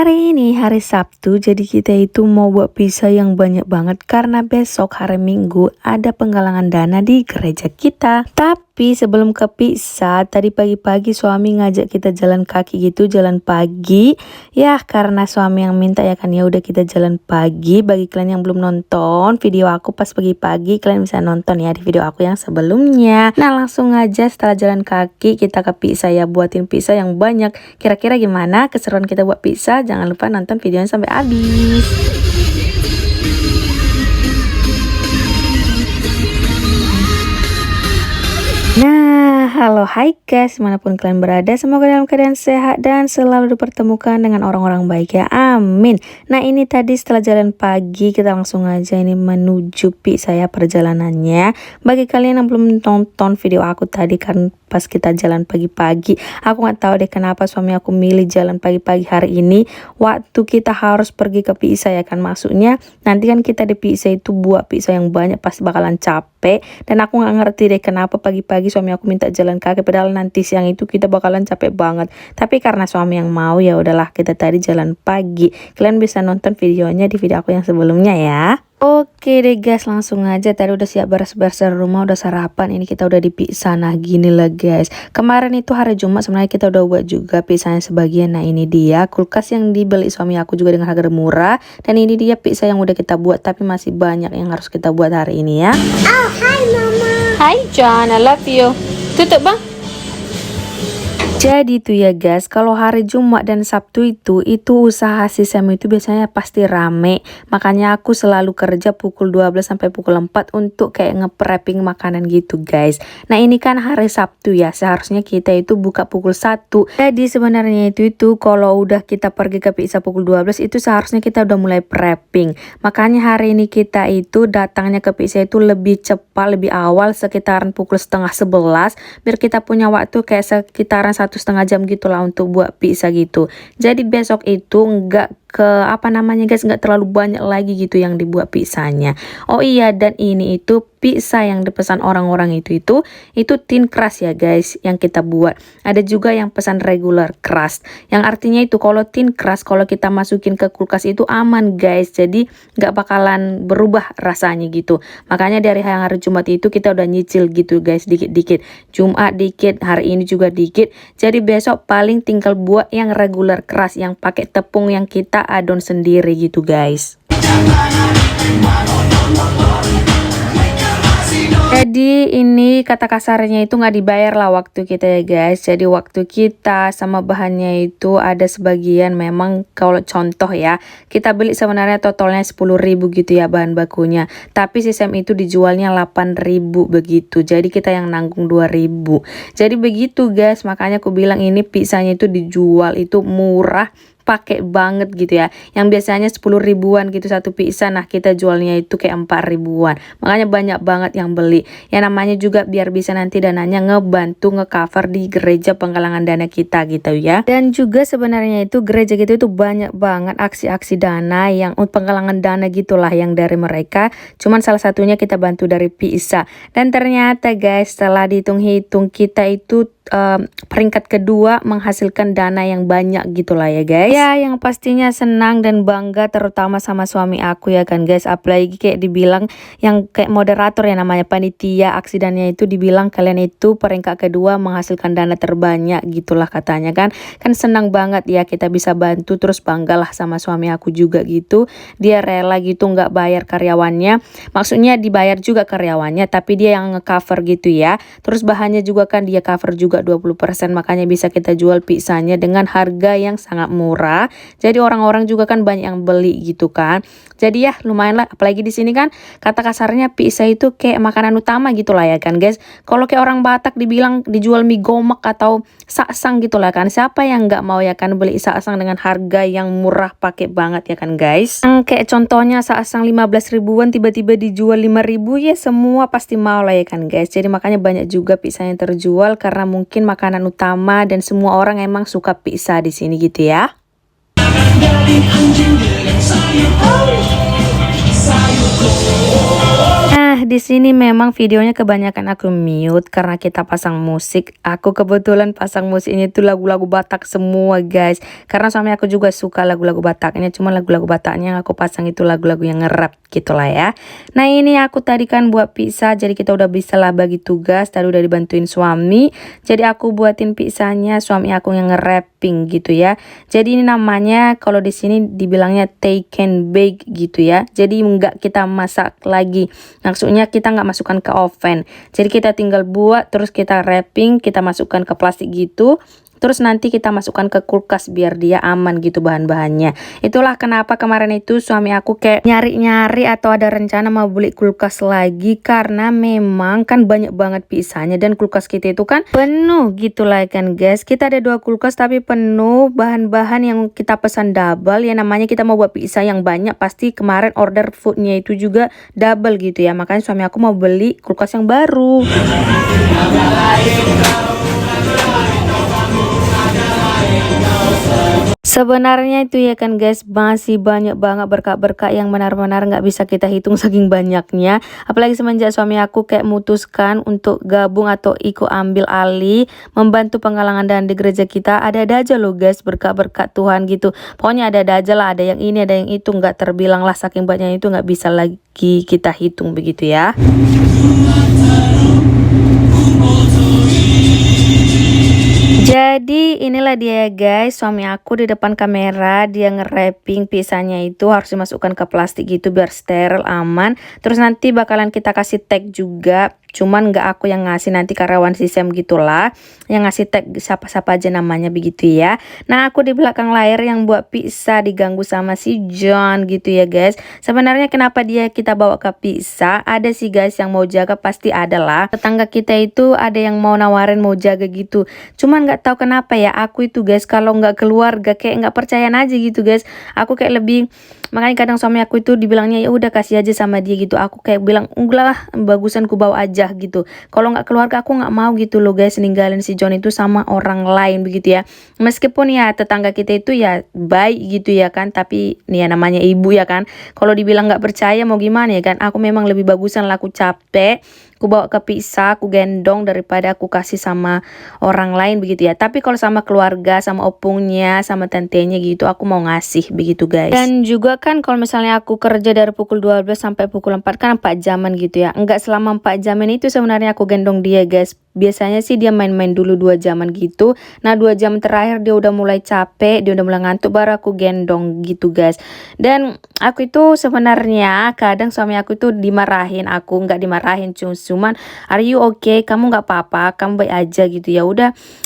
Hari ini hari Sabtu, jadi kita itu mau buat pizza yang banyak banget karena besok hari Minggu ada penggalangan dana di gereja kita. Tapi sebelum ke pizza, tadi pagi-pagi suami ngajak kita jalan kaki gitu, jalan pagi. Ya karena suami yang minta ya kan, ya udah kita jalan pagi. Bagi kalian yang belum nonton video aku pas pagi-pagi, kalian bisa nonton ya di video aku yang sebelumnya. Nah langsung aja setelah jalan kaki kita ke pizza ya, buatin pizza yang banyak. Kira-kira gimana keseruan kita buat pizza? Jangan lupa nonton videonya sampai habis. Nah, halo hai guys, manapun kalian berada, semoga dalam keadaan sehat dan selalu dipertemukan dengan orang-orang baik ya, amin. Nah ini tadi setelah jalan pagi, kita langsung aja ini menuju pizza ya perjalanannya. Bagi kalian yang belum nonton video aku tadi kan pas kita jalan pagi-pagi, aku nggak tahu deh kenapa suami aku milih jalan pagi-pagi hari ini waktu kita harus pergi ke pizza ya kan. Maksudnya nanti kan kita di pizza itu buat pizza yang banyak pasti bakalan capek, dan aku nggak ngerti deh kenapa pagi-pagi suami aku minta jalan kaki padahal nanti siang itu kita bakalan capek banget. Tapi karena suami yang mau ya udahlah kita tadi jalan pagi. Kalian bisa nonton videonya di video aku yang sebelumnya ya. Oke deh guys, langsung aja. Tadi udah siap beres-beres rumah, udah sarapan. Ini kita udah di pizza. Nah gini lah guys, kemarin itu hari Jumat sebenarnya kita udah buat juga pizzanya sebagian. Nah ini dia kulkas yang dibeli suami aku juga dengan harga murah. Dan ini dia pizza yang udah kita buat, tapi masih banyak yang harus kita buat hari ini ya. Oh, hi mama. Hi John, I love you. Tutup bang. Jadi tuh ya guys, kalau hari Jumat dan Sabtu itu usaha si Sam itu biasanya pasti rame. Makanya aku selalu kerja pukul 12 sampai pukul 4 untuk kayak nge-prepping makanan gitu guys. Nah ini kan hari Sabtu ya, seharusnya kita itu buka pukul 1. Jadi sebenarnya itu kalau udah kita pergi ke pizza pukul 12 itu seharusnya kita udah mulai prepping. Makanya hari ini kita itu datangnya ke pizza itu lebih cepat, lebih awal, sekitaran pukul 10:30 biar kita punya waktu kayak sekitaran 1,5 jam gitulah untuk buat pizza gitu. Jadi besok itu enggak ke guys, nggak terlalu banyak lagi gitu yang dibuat pizzanya. Oh iya, dan ini itu pizza yang dipesan orang-orang itu thin crust ya guys yang kita buat. Ada juga yang pesan regular crust, yang artinya itu kalau thin crust kalau kita masukin ke kulkas itu aman guys, jadi nggak bakalan berubah rasanya gitu. Makanya dari hari Jumat itu kita udah nyicil gitu guys, dikit-dikit. Jumat dikit, hari ini juga dikit. Jadi besok paling tinggal buat yang regular crust yang pakai tepung yang kita adon sendiri gitu guys. Jadi ini kata kasarnya itu nggak dibayar lah waktu kita ya guys. Jadi waktu kita sama bahannya itu ada sebagian memang, kalau contoh ya, kita beli sebenarnya totalnya 10.000 gitu ya bahan bakunya. Tapi si Sam itu dijualnya 8.000 begitu. Jadi kita yang nanggung 2.000. Jadi begitu guys, makanya aku bilang ini pizzanya itu dijual itu murah, pakai banget gitu ya. Yang biasanya 10 ribuan gitu satu pizza, nah kita jualnya itu kayak 4 ribuan. Makanya banyak banget yang beli. Ya namanya juga biar bisa nanti dananya ngebantu ngecover di gereja penggalangan dana kita gitu ya. Dan juga sebenarnya itu gereja gitu itu banyak banget aksi-aksi dana yang penggalangan dana gitulah yang dari mereka. Cuman salah satunya kita bantu dari pizza. Dan ternyata guys, setelah dihitung-hitung kita itu peringkat kedua menghasilkan dana yang banyak gitulah ya guys. Ya yang pastinya senang dan bangga terutama sama suami aku ya kan guys. Apalagi kayak dibilang yang kayak moderator ya namanya panitia aksi dananya itu dibilang kalian itu peringkat kedua menghasilkan dana terbanyak gitulah katanya kan. Kan senang banget ya kita bisa bantu, terus banggalah sama suami aku juga gitu. Dia rela gitu nggak bayar karyawannya. Maksudnya dibayar juga karyawannya tapi dia yang ngecover gitu ya. Terus bahannya juga kan dia cover juga 20%, makanya bisa kita jual pizzanya dengan harga yang sangat murah. Jadi orang-orang juga kan banyak yang beli gitu kan. Jadi ya lumayan lah, apalagi di sini kan kata kasarnya pizza itu kayak makanan utama gitu lah ya kan guys. Kalau kayak orang Batak dibilang dijual mie gomak atau saksang gitu lah kan. Siapa yang nggak mau ya kan beli saksang dengan harga yang murah, pakai banget ya kan guys. Kayak contohnya saksang 15 ribuan tiba-tiba dijual 5.000 ya semua pasti mau lah ya kan guys. Jadi makanya banyak juga pizza yang terjual karena mungkin makanan utama dan semua orang emang suka pizza di sini gitu ya. Nah Nah, di sini memang videonya kebanyakan aku mute karena kita pasang musik. Aku kebetulan pasang musiknya itu lagu-lagu Batak semua, guys. Karena suami aku juga suka lagu-lagu Bataknya, cuma lagu-lagu Bataknya yang aku pasang itu lagu-lagu yang nge-rap gitulah ya. Nah, ini aku tadi kan buat pizza, jadi kita udah bisa lah bagi tugas. Tadi udah dibantuin suami. Jadi aku buatin pizzanya, suami aku yang nge-rapping gitu ya. Jadi ini namanya kalau di sini dibilangnya take and bake gitu ya. Jadi enggak kita masak lagi. Maksudnya kita nggak masukkan ke oven. Jadi kita tinggal buat, terus kita wrapping, kita masukkan ke plastik gitu. Terus nanti kita masukkan ke kulkas biar dia aman gitu bahan-bahannya. Itulah kenapa kemarin itu suami aku kayak nyari-nyari atau ada rencana mau beli kulkas lagi. Karena memang kan banyak banget pizzanya dan kulkas kita itu kan penuh gitu lah kan guys. Kita ada 2 kulkas tapi penuh bahan-bahan yang kita pesan double. Ya namanya kita mau buat pizza yang banyak, pasti kemarin order foodnya itu juga double gitu ya. Makanya suami aku mau beli kulkas yang baru. Sebenarnya itu ya kan guys, masih banyak banget berkah-berkah yang benar-benar nggak bisa kita hitung saking banyaknya. Apalagi semenjak suami aku kayak mutuskan untuk gabung atau ikut ambil alih membantu penggalangan dana di gereja kita. Ada-ada aja loh guys berkah-berkah Tuhan gitu. Pokoknya ada-ada aja lah, ada yang ini ada yang itu, nggak terbilang lah saking banyaknya itu nggak bisa lagi kita hitung begitu ya. Jadi inilah dia guys, suami aku di depan kamera dia nge-wrapping pizzanya itu harus dimasukkan ke plastik gitu biar steril aman. Terus nanti bakalan kita kasih tag juga. Cuman nggak aku yang ngasih, nanti karyawan sistem gitulah yang ngasih tag siapa-siapa aja namanya begitu ya. Nah, aku di belakang layar yang buat pizza diganggu sama si John gitu ya guys. Sebenarnya kenapa dia kita bawa ke pizza? Ada sih guys yang mau jaga, pasti ada lah. Tetangga kita itu ada yang mau nawarin mau jaga gitu. Cuman nggak tahu kenapa ya aku itu guys kalau nggak keluarga kayak nggak percayaan aja gitu guys. Aku kayak lebih, makanya kadang suami aku itu dibilangnya ya udah kasih aja sama dia gitu. Aku kayak bilang enggak lah, bagusan ku bawa aja gitu. Kalau nggak keluarga aku nggak mau gitu loh guys ninggalin si John itu sama orang lain begitu ya. Meskipun ya tetangga kita itu ya baik gitu ya kan, tapi nih ya namanya ibu ya kan. Kalau dibilang nggak percaya mau gimana ya kan. Aku memang lebih bagusan lah, aku capek aku bawa ke pizza, aku gendong daripada aku kasih sama orang lain begitu ya. Tapi kalau sama keluarga, sama opungnya, sama tantenya gitu, aku mau ngasih begitu guys. Dan juga kan kalau misalnya aku kerja dari pukul 12 sampai pukul 4 kan 4 jaman gitu ya. Enggak selama 4 jaman itu sebenarnya aku gendong dia guys. Biasanya sih dia main-main dulu 2 jaman gitu. Nah 2 jam terakhir dia udah mulai capek, dia udah mulai ngantuk, baru aku gendong gitu guys. Dan aku itu sebenarnya kadang suami aku itu dimarahin, aku nggak dimarahin, cuman are you okay, kamu nggak apa-apa, kamu baik aja gitu ya.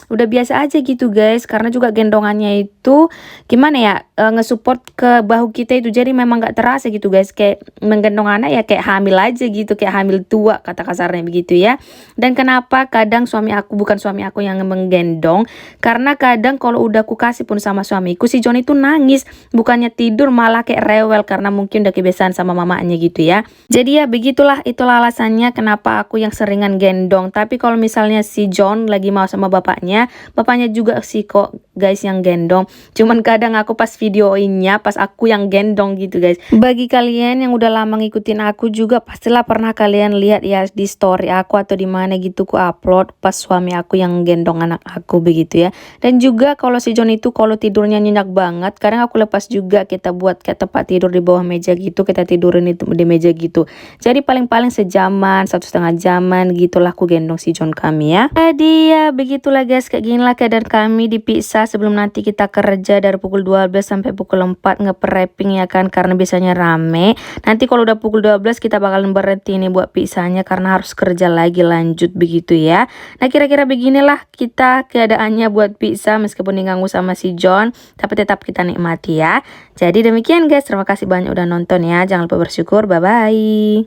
Udah biasa aja gitu guys. Karena juga gendongannya itu gimana ya, ngesupport ke bahu kita itu, jadi memang nggak terasa gitu guys. Kayak menggendong anak ya kayak hamil aja gitu, kayak hamil tua kata kasarnya begitu ya. Dan kenapa kadang bukan suami aku yang menggendong, karena kadang kalau udah aku kasih pun sama suamiku, si John itu nangis, bukannya tidur malah kayak rewel karena mungkin udah kebiasaan sama mamanya gitu ya. Jadi ya begitulah, itulah alasannya kenapa aku yang seringan gendong. Tapi kalau misalnya si John lagi mau sama bapaknya juga sih kok guys yang gendong. Cuman kadang aku pas videoinnya pas aku yang gendong gitu guys. Bagi kalian yang udah lama ngikutin aku juga pastilah pernah kalian lihat ya di story aku atau di mana gitu ku upload pas suami aku yang gendong anak aku begitu ya. Dan juga kalau si John itu kalau tidurnya nyenyak banget, kadang aku lepas juga, kita buat kayak tempat tidur di bawah meja gitu, kita tidurin itu di meja gitu. Jadi paling-paling sejaman, 1,5 jaman gitulah aku gendong si John kami ya. Jadi ya begitulah guys, kayak ginilah keadaan kami di pizza sebelum nanti kita kerja dari pukul 12 sampai pukul 4 nge-prepping ya kan, karena biasanya rame. Nanti kalau udah pukul 12 kita bakalan berhenti nih buat pizzanya karena harus kerja lagi lanjut begitu ya. Nah kira-kira beginilah kita keadaannya buat pizza meskipun diganggu sama si John, tapi tetap kita nikmati ya. Jadi demikian guys, terima kasih banyak udah nonton ya, jangan lupa bersyukur, bye bye.